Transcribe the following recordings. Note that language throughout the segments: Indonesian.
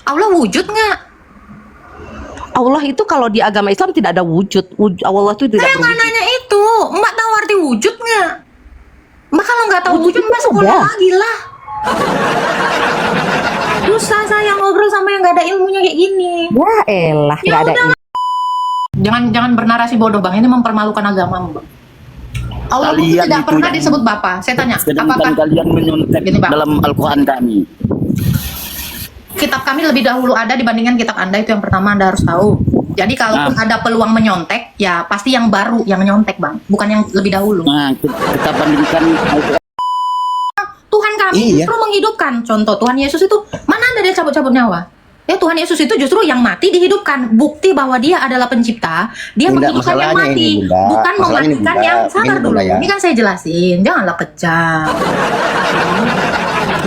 Allah wujud nggak? Allah itu kalau di agama Islam tidak ada wujud. Allah itu tidak Saya nggak berwujud. nanya itu. Mbak tahu arti wujud nggak? Mbak kalau nggak tahu wujud, Mbak sekolah ada. lagi lah. Susah saya ngobrol sama yang nggak ada ilmunya kayak gini. Ya elah, Ya nggak ada. udah. Jangan bernarasi bodoh bang. Ini mempermalukan agama bang. Allah itu Kalian tidak itu pernah yang- disebut Bapa. Saya tanya, Sedangkan apakah kalian menyontek Gini, Bang. dalam Al-Quran kami. kitab kami lebih dahulu ada dibandingkan kitab Anda? Itu yang pertama Anda harus tahu. Jadi kalaupun ada peluang menyontek, ya pasti yang baru yang nyontek bang, bukan yang lebih dahulu. Nah, kita bandingkan Al-Quran. Tuhan kami Iya. justru menghidupkan. Contoh Tuhan Yesus itu mana ada dia cabut-cabut nyawa? Ya Tuhan Yesus itu justru yang mati dihidupkan. Bukti bahwa dia adalah pencipta. Dia Bunda, menghidupkan yang masalahnya mati, ini, Bunda. bukan Masalahnya ini, mematikan Bunda. yang sabar Ini, dulu. Bunda, ya. Ini kan saya jelasin. Janganlah kejam.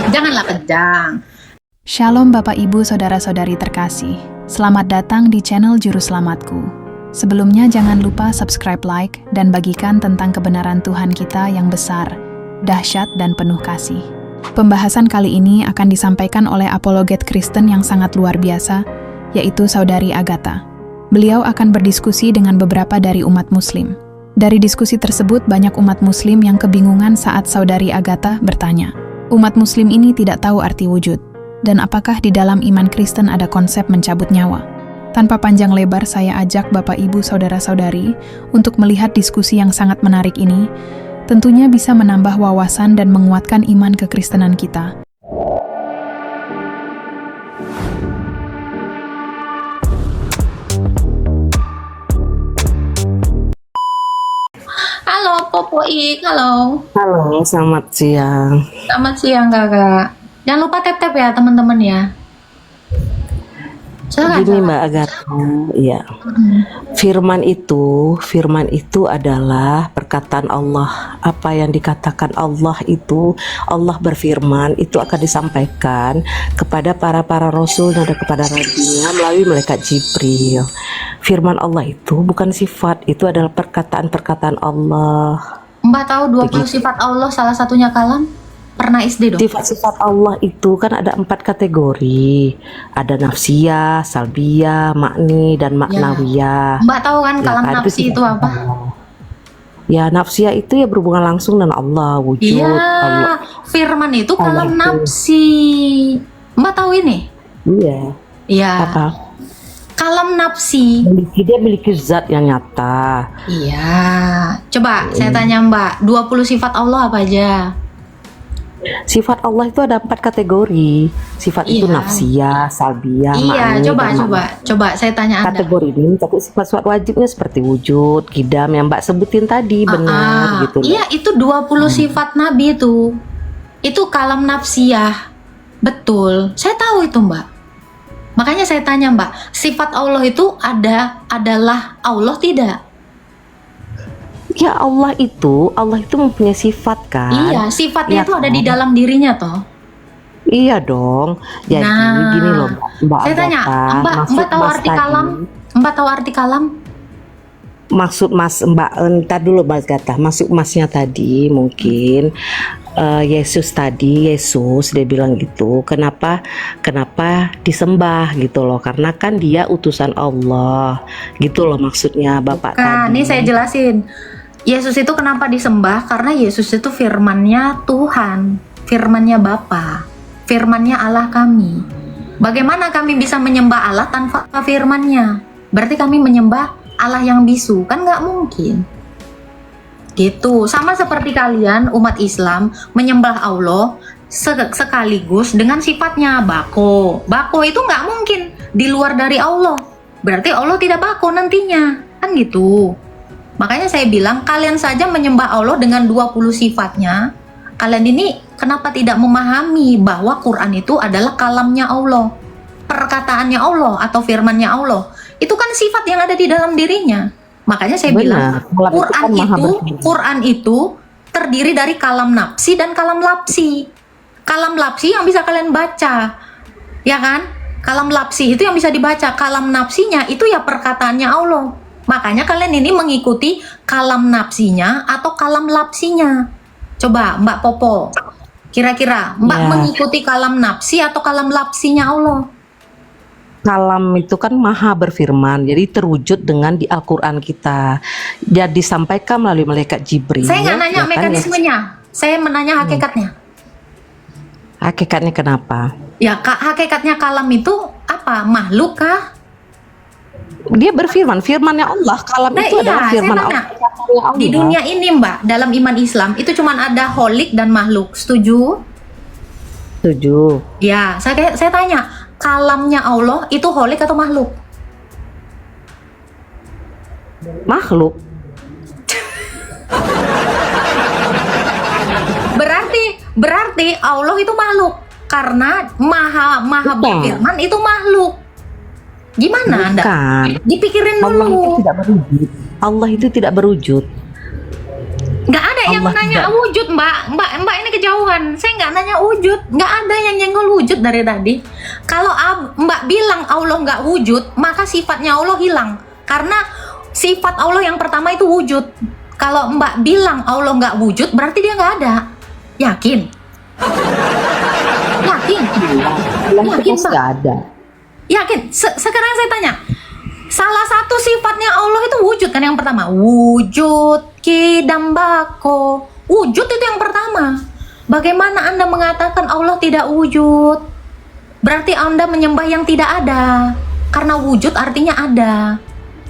Janganlah kejam. Shalom Bapak Ibu Saudara-saudari terkasih. Selamat datang di channel Juru Selamatku. Sebelumnya jangan lupa subscribe, like, dan bagikan tentang kebenaran Tuhan kita yang besar, dahsyat, dan penuh kasih. Pembahasan kali ini akan disampaikan oleh apologet Kristen yang sangat luar biasa, yaitu Saudari Agatha. Beliau akan berdiskusi dengan beberapa dari umat muslim. Dari diskusi tersebut banyak umat muslim yang kebingungan saat Saudari Agatha bertanya, umat muslim ini tidak tahu arti wujud. Dan apakah di dalam iman Kristen ada konsep mencabut nyawa? Tanpa panjang lebar, saya ajak Bapak Ibu Saudara-saudari untuk melihat diskusi yang sangat menarik ini. Tentunya bisa menambah wawasan dan menguatkan iman kekristenan kita. Halo Popo Ik, halo. Halo, selamat siang. Selamat siang kakak. Jangan lupa tap-tap ya teman-teman ya. Silakan. Gini Mbak Agatha, ya. Firman itu adalah perkataan Allah. Apa yang dikatakan Allah itu, Allah berfirman, itu akan disampaikan kepada para rasul dan kepada nabinya melalui malaikat Jibril. Firman Allah itu bukan sifat, itu adalah perkataan-perkataan Allah. Mbak tahu 20 sifat Allah, salah satunya kalam? Pernah SD dong? Sifat-sifat Allah itu kan ada 4 kategori. Ada nafsiyah, salbiyah, makni, dan maknawiyah. Mbak tahu kan kalam kan, nafsi itu sifat apa? Allah. Ya, nafsiyah itu ya berhubungan langsung dengan Allah, wujud Iya, Allah. firman itu Allah kalam itu. nafsi. Mbak tahu ini? Iya. Iya, Apa? kalam nafsi. Dia memiliki zat yang nyata. Iya. Coba saya tanya Mbak, 20 sifat Allah apa aja? Sifat Allah itu ada 4 kategori. Sifat itu Iya. nafsiyah, salbiyah, Iya, makni, coba dan coba saya tanya Anda. kategori ini tapi sifat-sifat wajibnya seperti wujud, kidam yang Mbak sebutin tadi benar gitu. Iya, itu 20 sifat Nabi itu. Itu kalam nafsiyah. Betul. Saya tahu itu, Mbak. Makanya saya tanya, Mbak, sifat Allah itu adalah Allah tidak? Ya Allah itu mempunyai sifat kan? Iya, sifatnya Iya itu ada kan? di dalam dirinya toh. Iya dong. Jadi Nah, gini loh Mbak Saya tanya, Agatha, Mbak maksud tahu Mas arti tadi- kalam? Mbak tahu arti kalam? Maksud Mas Mbak entar dulu Mas Agatha, masuk Masnya tadi mungkin Yesus dia bilang gitu. Kenapa disembah gitu loh? Karena kan dia utusan Allah. Gitu loh maksudnya Bapak Kan, tadi. ini saya jelasin. Yesus itu kenapa disembah? Karena Yesus itu firmannya Tuhan, firmannya Bapa, firmannya Allah kami. Bagaimana kami bisa menyembah Allah tanpa firmannya? Berarti kami menyembah Allah yang bisu, kan nggak mungkin. Gitu, sama seperti kalian umat Islam menyembah Allah sekaligus dengan sifatnya bako. Bako itu nggak mungkin di luar dari Allah. Berarti Allah tidak bako nantinya, kan gitu. Makanya saya bilang kalian saja menyembah Allah dengan 20 sifatnya. Kalian ini kenapa tidak memahami bahwa Quran itu adalah kalamnya Allah, perkataannya Allah atau firmannya Allah. Itu kan sifat yang ada di dalam dirinya. Makanya saya bilang Allah itu kan maha berfirman. Quran itu terdiri dari kalam nafsi dan kalam lapsi. Kalam lapsi yang bisa kalian baca, ya kan? Kalam lapsi itu yang bisa dibaca. Kalam nafsinya itu ya perkataannya Allah. Makanya kalian ini mengikuti kalam nafsinya atau kalam lapsinya. Coba Mbak Popo, kira-kira Mbak Ya. mengikuti kalam nafsi atau kalam lapsinya Allah? Kalam itu kan maha berfirman, jadi terwujud dengan di Al-Quran kita. Jadi disampaikan melalui malaikat Jibril. Saya nggak nanya ya kan, mekanismenya, saya menanya hakikatnya. Hakikatnya kenapa? Ya, hakikatnya kalam itu apa? Makhluk kah? Dia berfirman, firmannya Allah. Kalam Nah, itu adalah iya, firman saya tanya. Allah. Di dunia ini, Mbak, dalam iman Islam itu cuma ada holik dan makhluk. Setuju? Setuju. Ya, saya tanya, kalamnya Allah itu holik atau makhluk? Makhluk. Berarti Allah itu makhluk karena maha Bukan. berfirman itu makhluk. Gimana Anda? Bukan. Dipikirin Allah itu dulu. tidak berwujud. Allah itu tidak berwujud. Nggak ada yang Allah nanya tidak. wujud, Mbak ini kejauhan. Saya nggak nanya wujud, nggak ada yang nyenggol wujud dari tadi. Kalau Mbak bilang Allah nggak wujud, maka sifatnya Allah hilang. Karena sifat Allah yang pertama itu wujud. Kalau Mbak bilang Allah nggak wujud, berarti dia nggak ada. Yakin? Yakin? Allah itu Yakin, pasti Mbak? ada. Yakin? Sekarang saya tanya, salah satu sifatnya Allah itu wujud kan yang pertama. Wujud kidambako. Wujud itu yang pertama. Bagaimana Anda mengatakan Allah tidak wujud? Berarti Anda menyembah yang tidak ada. Karena wujud artinya ada.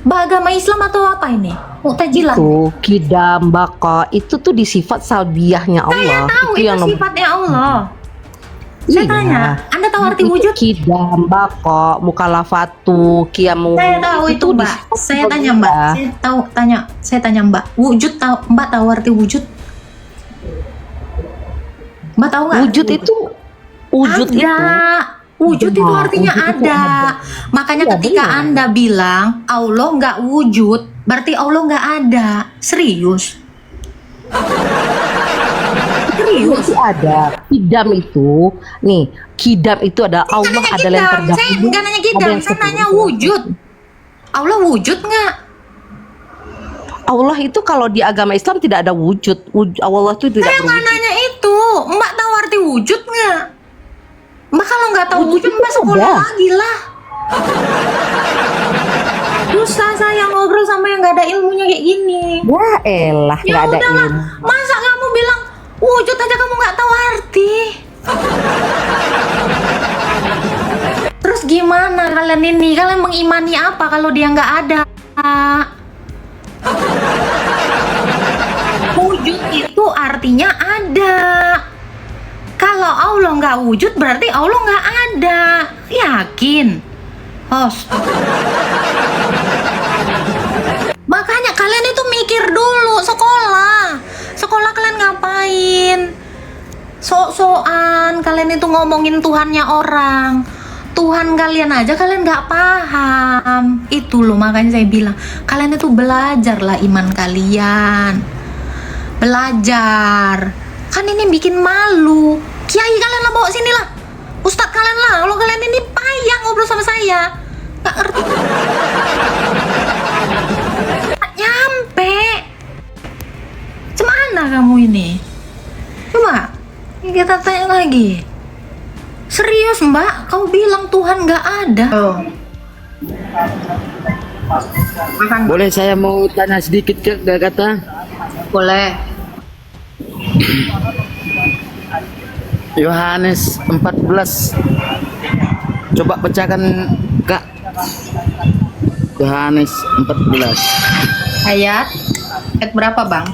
Agama Islam atau apa ini? Mu'tazilah. Itu kidam baka itu tuh di sifat salbiahnya Saya Allah. tahu itu yang sifatnya Allah. Saya Iya. tanya, Anda tahu arti Itu wujud? kidam baka mukalafatu kiamu. Saya tahu itu, di Mbak. sifat Saya tanya, salbiah. Mbak. Saya tanya, Mbak. Wujud tahu, Mbak tahu arti wujud? Mbak tahu nggak? Wujud itu wujud ada. itu Wujud itu Nah, artinya wujud itu ada. ada. Makanya Iya, ketika benar. Anda bilang Allah nggak wujud, berarti Allah nggak ada. Serius? Serius? Itu ada kidam itu nih, kidam itu ada Allah Nanya adalah yang kidam. terdahulu. Saya nggak nanya kidam, ada yang saya nanya kedua. wujud. Allah wujud nggak? Allah itu kalau di agama Islam tidak ada wujud. Allah itu tidak Saya nggak berwujud. nanya itu. Mbak tahu arti wujud nggak? Mbak kalau nggak tahu Wujud wujud, itu Mbak sekolah ada. lagi lah. Susah saya ngobrol sama yang nggak ada ilmunya kayak gini. Ya elah, Ya nggak ada udahlah, ilmu. masa kamu bilang wujud aja kamu nggak tahu arti? Terus gimana kalian ini? Kalian mengimani apa kalau dia nggak ada? Wujud itu artinya ada. Kalau Allah nggak wujud berarti Allah nggak ada. Yakin? Host. Makanya kalian itu mikir dulu sekolah. Sekolah kalian ngapain? Sok-sokan kalian itu ngomongin Tuhannya orang. Tuhan kalian aja kalian nggak paham. Itu loh makanya saya bilang kalian itu belajarlah iman kalian. Belajar. Kan ini bikin malu. Kiai kalian lah bawa sini lah. Ustadz kalian lah. Kalau kalian ini payah ngobrol sama saya. Nggak ngerti. Nggak nyampe. Cemana kamu ini? Coba kita tanya lagi. Serius Mbak, kau bilang Tuhan nggak ada. Boleh saya mau tanya sedikit kata? Boleh. Yohanes 14. Coba bacakan Kak. Yohanes 14. Ayat berapa Bang?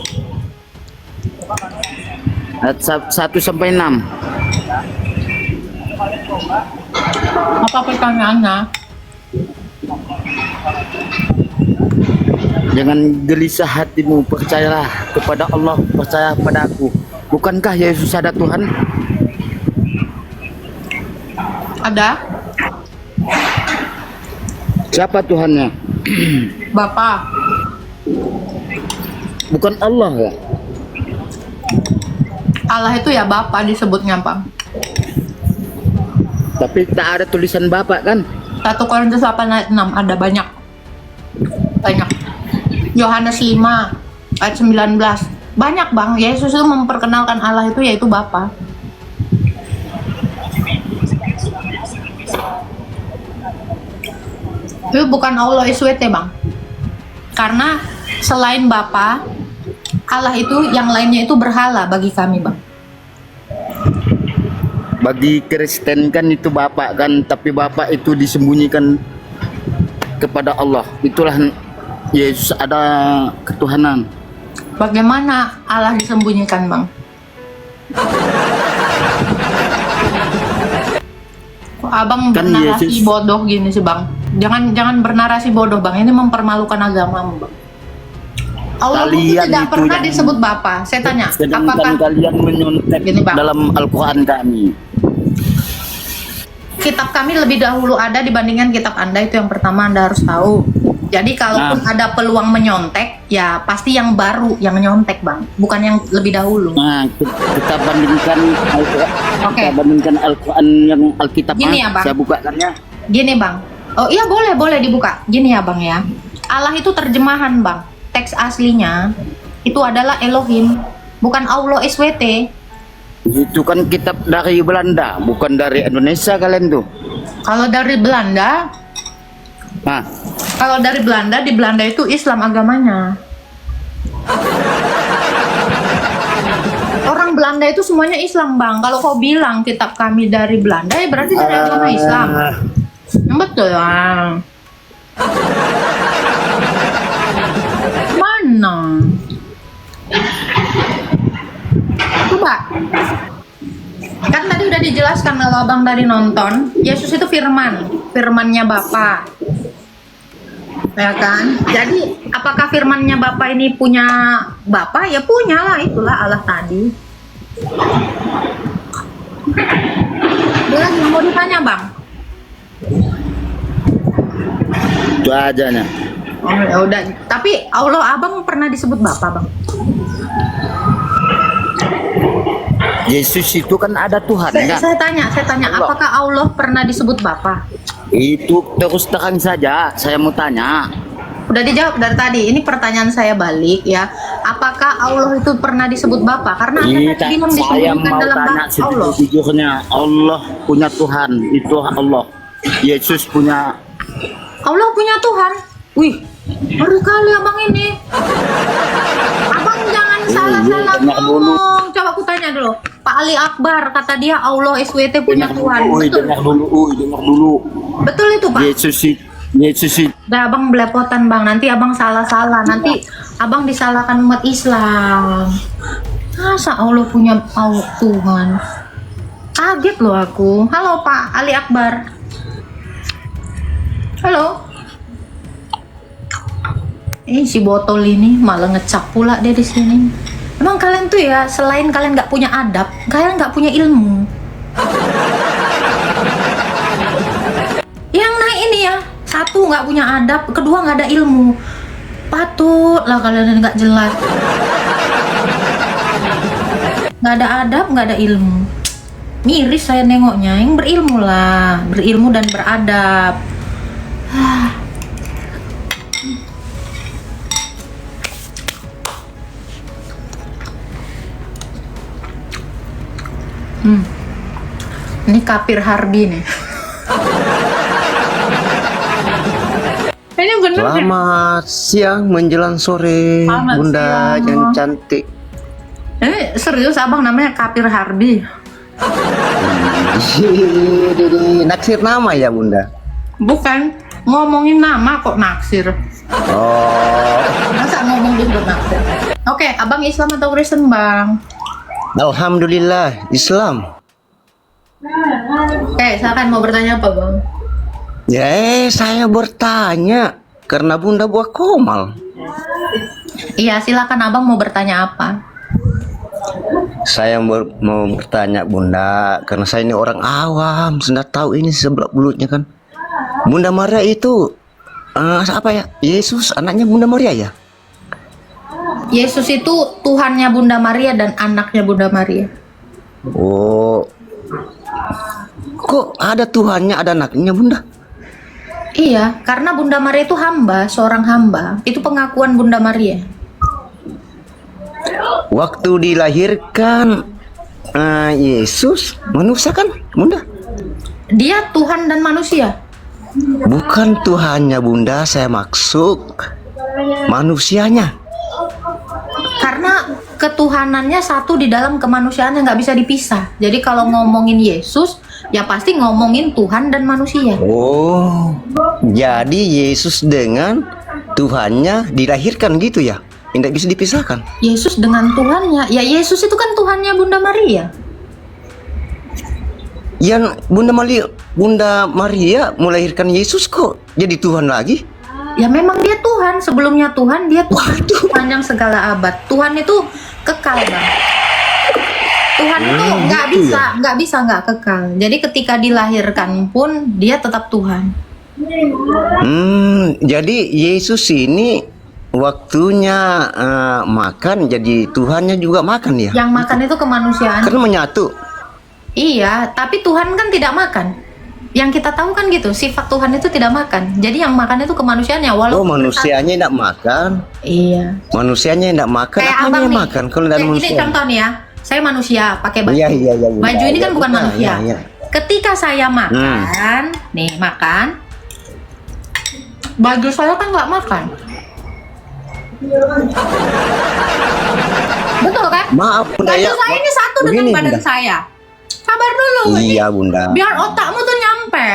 Ayat 1 sampai 6. Apa pertanyaannya? Jangan gelisah hatimu, percayalah kepada Allah, percaya pada aku. Bukankah Yesus ada Tuhan? Ada Siapa Tuhannya? Bapak. Bukan Allah ya? Allah itu ya Bapak disebutnya Bang. Tapi tak ada tulisan Bapak kan? 1 Korintus 8 ayat 6 ada banyak. Yohanes 5 ayat 19. Banyak Bang. Yesus itu memperkenalkan Allah itu yaitu Bapa. Itu bukan Allah SWT bang. Karena selain Bapa, Allah itu yang lainnya itu berhala bagi kami bang. Bagi Kristen kan itu Bapak kan, tapi Bapak itu disembunyikan kepada Allah. Itulah Yesus ada ketuhanan. Bagaimana Allah disembunyikan bang? Kok abang Kan bernarasi Yesus- bodoh gini sih bang? Jangan bernarasi bodoh bang. Ini mempermalukan agamamu bang. Allah itu Kalian tidak itu pernah yang- disebut Bapa. Saya tanya, Sedangkan apakah kalian menyontek Gini, Bang. dalam Al-Quran kami. kitab kami lebih dahulu ada dibandingkan kitab Anda? Itu yang pertama Anda harus tahu. Jadi kalaupun ada peluang menyontek, ya pasti yang baru yang nyontek bang, bukan yang lebih dahulu. Nah, kita bandingkan Al-Quran, Oke. kita bandingkan Al-Quran yang Alkitab. Gini ya, Bang. Saya bukakannya. Gini bang, oh iya boleh dibuka. Gini ya bang ya, Allah itu terjemahan bang, teks aslinya itu adalah Elohim, bukan Allah SWT. Itu kan kitab dari Belanda, bukan dari Indonesia kalian tuh. Kalau dari Belanda, Nah, di Belanda itu Islam agamanya. Orang Belanda itu semuanya Islam bang. Kalau kau bilang kitab kami dari Belanda, ya berarti dari agama Islam. Betul bang. Mana? Coba. Kan tadi udah dijelaskan kalau abang tadi nonton, Yesus itu firmannya Bapa. Ya kan? Jadi apakah firmannya Bapa ini punya Bapa? Ya punya lah, itulah Allah tadi. Lagi mau ditanya bang? itu aja nya. Oh ya udah. Tapi Allah abang pernah disebut Bapa bang? Yesus itu kan ada Tuhan kan? Saya tanya, Allah. apakah Allah pernah disebut Bapa? Itu terus terang saja, saya mau tanya. Udah dijawab dari tadi. Ini pertanyaan saya balik ya. Apakah Allah itu pernah disebut Bapa? Karena Anda Iya, tadi bilang saya disebutkan mau dalam tanya Allah. sejujurnya. Allah punya Tuhan, itu Allah. Yesus punya. Allah punya Tuhan. Wih, baru kali abang ini. Abang jangan salah-salah dengar dulu. ngomong. Coba aku tanya dulu. Pak Ali Akbar kata dia Allah SWT punya Tuhan. Betul. Dengar dulu. Betul itu Pak. Yesus itu. Udah abang belepotan bang. Nanti abang salah-salah. Nanti abang disalahkan umat Islam. Masa Allah punya Tuhan? Kaget loh aku. Halo Pak Ali Akbar. Halo. Si botol ini malah ngecap pula dia di sini. Emang kalian tuh ya, selain kalian nggak punya adab, kalian nggak punya ilmu. Yang naik ini ya, satu nggak punya adab, kedua nggak ada ilmu. Patutlah kalian nggak jelas. Nggak ada adab, nggak ada ilmu. Miris saya nengoknya. Yang berilmu lah, berilmu dan beradab. Ini kapir Harbi nih. Ini bener deh. Selamat siang menjelang sore, Selamat Bunda siang. yang cantik. Ini serius abang namanya kapir Harbi. Jadi naksir nama ya Bunda. Bukan ngomongin nama kok naksir. Oh, Masa ngomong disebut naksir? Oke, abang Islam atau Kristen bang? Alhamdulillah Islam. Oke, silakan mau bertanya apa bang? Ya, saya bertanya karena Bunda buah komal. Iya, silakan abang mau bertanya apa? Saya mau bertanya Bunda karena saya ini orang awam, sudah tahu ini sebelah belutnya kan. Bunda Maria itu apa ya? Yesus anaknya Bunda Maria ya? Yesus itu Tuhannya Bunda Maria dan anaknya Bunda Maria. Oh, kok ada Tuhannya ada anaknya Bunda? Iya, karena Bunda Maria itu hamba, seorang hamba. Itu pengakuan Bunda Maria. Waktu dilahirkan Yesus manusia kan Bunda? Dia Tuhan dan manusia. Bukan Tuhannya Bunda, saya maksud manusianya. Karena ketuhanannya satu di dalam kemanusiaannya, nggak bisa dipisah. Jadi kalau ngomongin Yesus, ya pasti ngomongin Tuhan dan manusia. Oh, jadi Yesus dengan Tuhannya dilahirkan gitu ya? Tidak bisa dipisahkan. Yesus dengan Tuhannya, ya Yesus itu kan Tuhannya Bunda Maria. Yang Bunda Maria melahirkan Yesus kok jadi Tuhan lagi? Ya memang dia Tuhan, sebelumnya Tuhan, dia Tuhan Waduh. sepanjang segala abad. Tuhan itu kekal, Bang. Tuhan itu nggak gitu bisa, nggak kekal. Jadi ketika dilahirkan pun dia tetap Tuhan. Jadi Yesus ini waktunya makan, jadi Tuhannya juga makan ya? Yang makan itu kemanusiaan. Kan menyatu. Iya, tapi Tuhan kan tidak makan. Yang kita tahu kan gitu, sifat Tuhan itu tidak makan. Jadi yang makan itu kemanusiaannya. Oh, Walaupun manusianya tidak makan. Iya. Manusianya tidak makan. Kayak Apanya abang yang nih. makan kalau dari Ini manusia? contoh nih ya. Saya manusia pakai baju. Iya, Bunda. Baju ini kan Iya, bukan Bunda. manusia. Iya, iya. Ketika saya makan, nih makan, baju saya kan nggak makan. Betul kan? Maaf Bunda Baju ya. saya ini satu dengan Begini, badan Bunda. saya. Sabar dulu. Iya Bunda. Biar otakmu tuh nyampe.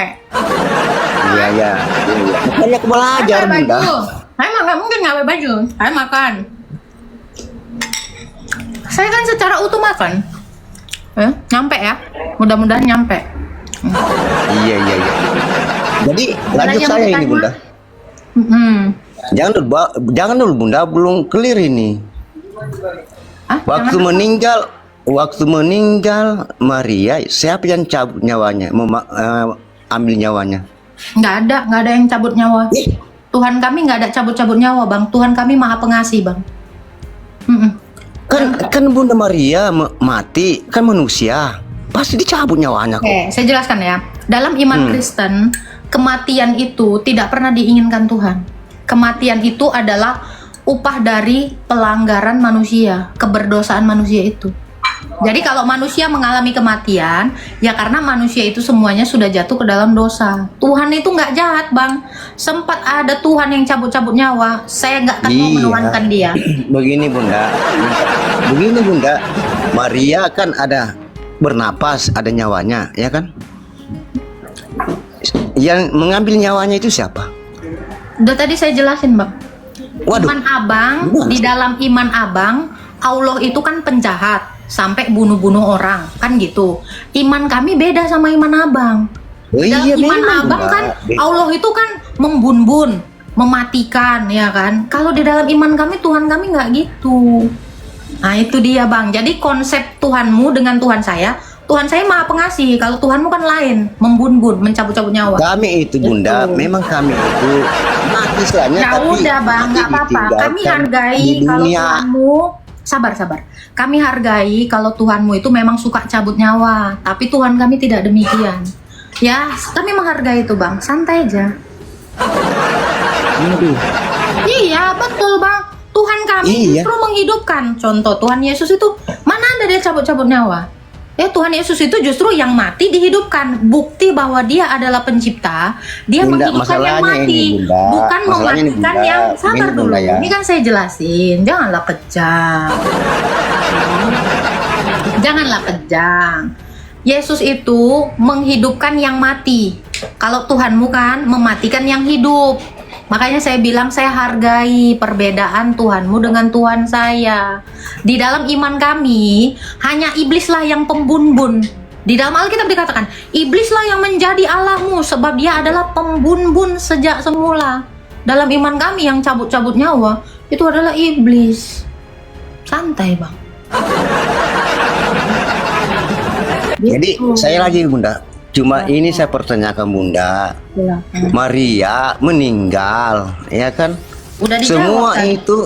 Iya, iya. Makanya aku belajar Pakai Bunda. baju. Saya nggak mungkin nggak pakai baju. Saya makan. Saya kan secara utuh makan. Nyampe ya. Mudah-mudahan nyampe. Iya, iya, iya. Jadi lanjut yang saya ini bertanya? Bunda. Jangan dulu Bunda, belum clear ini. Ah, Waktu meninggal Maria, siapa yang cabut nyawanya, ambil nyawanya? nggak ada yang cabut nyawa. Tuhan kami nggak ada cabut-cabut nyawa, Bang. Tuhan kami maha pengasih, Bang. Kan Bunda Maria mati, kan manusia, pasti dicabut nyawanya kok. Oke, saya jelaskan ya. Dalam iman Kristen, kematian itu tidak pernah diinginkan Tuhan. Kematian itu adalah upah dari pelanggaran manusia, keberdosaan manusia itu. Jadi kalau manusia mengalami kematian, ya karena manusia itu semuanya sudah jatuh ke dalam dosa. Tuhan itu nggak jahat, Bang. Sempat ada Tuhan yang cabut-cabut nyawa. Saya nggak akan mau menuhankan dia. Begini Bunda, Maria kan ada bernapas, ada nyawanya, ya kan? Yang mengambil nyawanya itu siapa? Udah tadi saya jelasin, Bang. Waduh. Iman abang, di dalam iman abang, Allah itu kan penjahat sampai bunuh-bunuh orang, kan gitu. Iman kami beda sama iman abang. Oh, Dalam iya, iman memang, abang Mbak. kan Allah itu kan membun-bun, mematikan, ya kan. Kalau di dalam iman kami, Tuhan kami nggak gitu. Nah itu dia, Bang. Jadi konsep Tuhanmu dengan Tuhan saya maha pengasih. Kalau Tuhanmu kan lain, membun-bun, mencabut-cabut nyawa. Kami itu Bunda, Betul. memang kami itu mati istilahnya, Ya tapi udah, Bang, nggak apa-apa. ditinggalkan Kami hargai di kalau dunia. Tuhanmu sabar. Kami hargai kalau Tuhanmu itu memang suka cabut nyawa, tapi Tuhan kami tidak demikian. Ya, kami menghargai itu, Bang. Santai aja. Aduh. Iya, betul, Bang. Tuhan kami Iya. justru menghidupkan. Contoh Tuhan Yesus itu mana ada dia cabut-cabut nyawa? Ya Tuhan Yesus itu justru yang mati dihidupkan. Bukti bahwa dia adalah pencipta. Dia Bunda, menghidupkan yang masalahnya mati, ini, Bunda. bukan Masalahnya ini, mematikan Bunda. yang sabar Ini, dulu. Bunda, ya. Ini kan saya jelasin. Janganlah kejam. Janganlah kejam. Yesus itu menghidupkan yang mati. Kalau Tuhanmu kan mematikan yang hidup. Makanya saya bilang saya hargai perbedaan Tuhanmu dengan Tuhan saya. Di dalam iman kami, hanya iblislah yang pembun-bun. Di dalam Alkitab dikatakan, iblislah yang menjadi Allahmu sebab dia adalah pembun-bun sejak semula. Dalam iman kami yang cabut-cabut nyawa, itu adalah iblis. Santai, Bang. Jadi saya lagi Bunda, cuma ini saya pertanyakan Bunda, Maria meninggal, ya kan? Udah dijawab Semua kan? itu,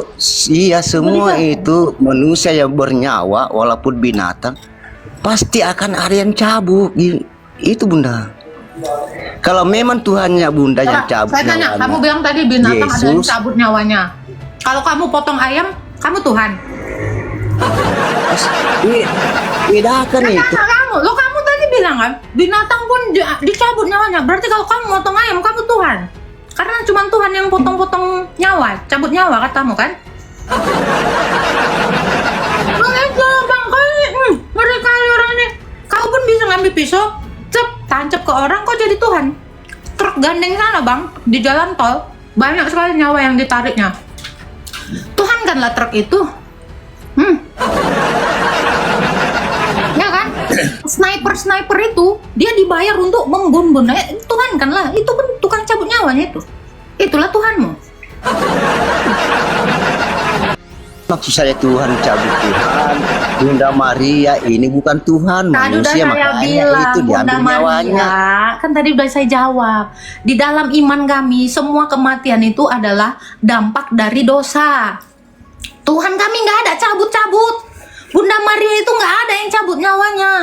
iya semua itu manusia yang bernyawa walaupun binatang pasti akan ada yang cabut, itu Bunda. Kalau memang Tuhannya Bunda yang cabut Saya tanya, nyawanya, kamu bilang tadi binatang ada yang Yesus. cabut nyawanya. Kalau kamu potong ayam, kamu Tuhan. bedakan itu. Kata kamu, lo kamu tadi bilang kan, binatang pun dicabut nyawanya. Berarti kalau kamu motong ayam, kamu Tuhan. Karena cuma Tuhan yang potong-potong nyawa, cabut nyawa katamu kan? Bang itu bang, mereka orang ini. Kau pun bisa ngambil pisau, tancap ke orang, kau jadi Tuhan. Truk gandeng sana bang, di jalan tol, banyak sekali nyawa yang ditariknya. Tuhan kanlah truk itu. Ya kan? Sniper itu dia dibayar untuk membunuh. Tuhan kan lah, itu pun tukang cabut nyawanya itu. Itulah Tuhanmu. Maksud saya Tuhan cabut Tuhan. Bunda Maria ini bukan Tuhan, Tadi udah manusia, saya makanya bilang, itu Bunda diambil nyawanya. Maria, kan tadi udah saya jawab. Di dalam iman kami, semua kematian itu adalah dampak dari dosa. Tuhan kami nggak ada cabut-cabut. Bunda Maria itu nggak ada yang cabut nyawanya.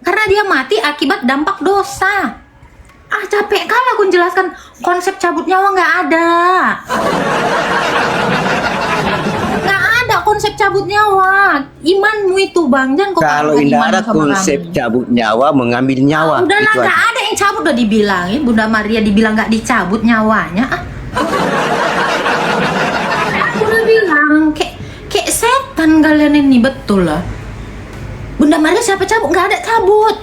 Karena dia mati akibat dampak dosa. Capek kali aku jelaskan konsep cabut nyawa nggak ada. Nggak ada konsep cabut nyawa. Imanmu itu bang, jangan kau Kalau katakan tidak iman ada sama konsep kami. cabut nyawa, mengambil nyawa. Udahlah, itu nggak aja. ada yang cabut, udah dibilangin. Bunda Maria dibilang nggak dicabut nyawanya. Aku udah bilang kayak setan kalian ini, betul lah. Bunda Maria siapa cabut? Nggak ada cabut.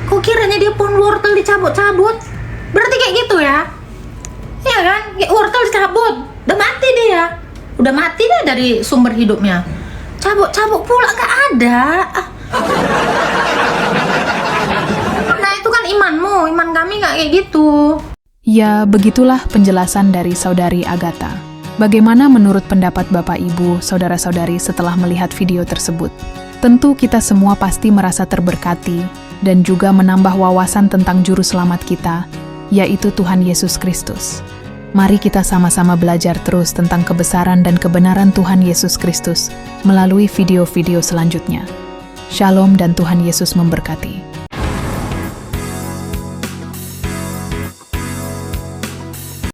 Kok kiranya dia pohon wortel dicabut-cabut? Berarti kayak gitu ya? Iya kan? Kayak wortel dicabut, udah mati dia. Udah mati deh dari sumber hidupnya. Cabut-cabut pula nggak ada. Nah itu kan imanmu, iman kami nggak kayak gitu. Ya, begitulah penjelasan dari Saudari Agatha. Bagaimana menurut pendapat Bapak Ibu, Saudara-saudari setelah melihat video tersebut? Tentu kita semua pasti merasa terberkati dan juga menambah wawasan tentang juru selamat kita, yaitu Tuhan Yesus Kristus. Mari kita sama-sama belajar terus tentang kebesaran dan kebenaran Tuhan Yesus Kristus melalui video-video selanjutnya. Shalom dan Tuhan Yesus memberkati.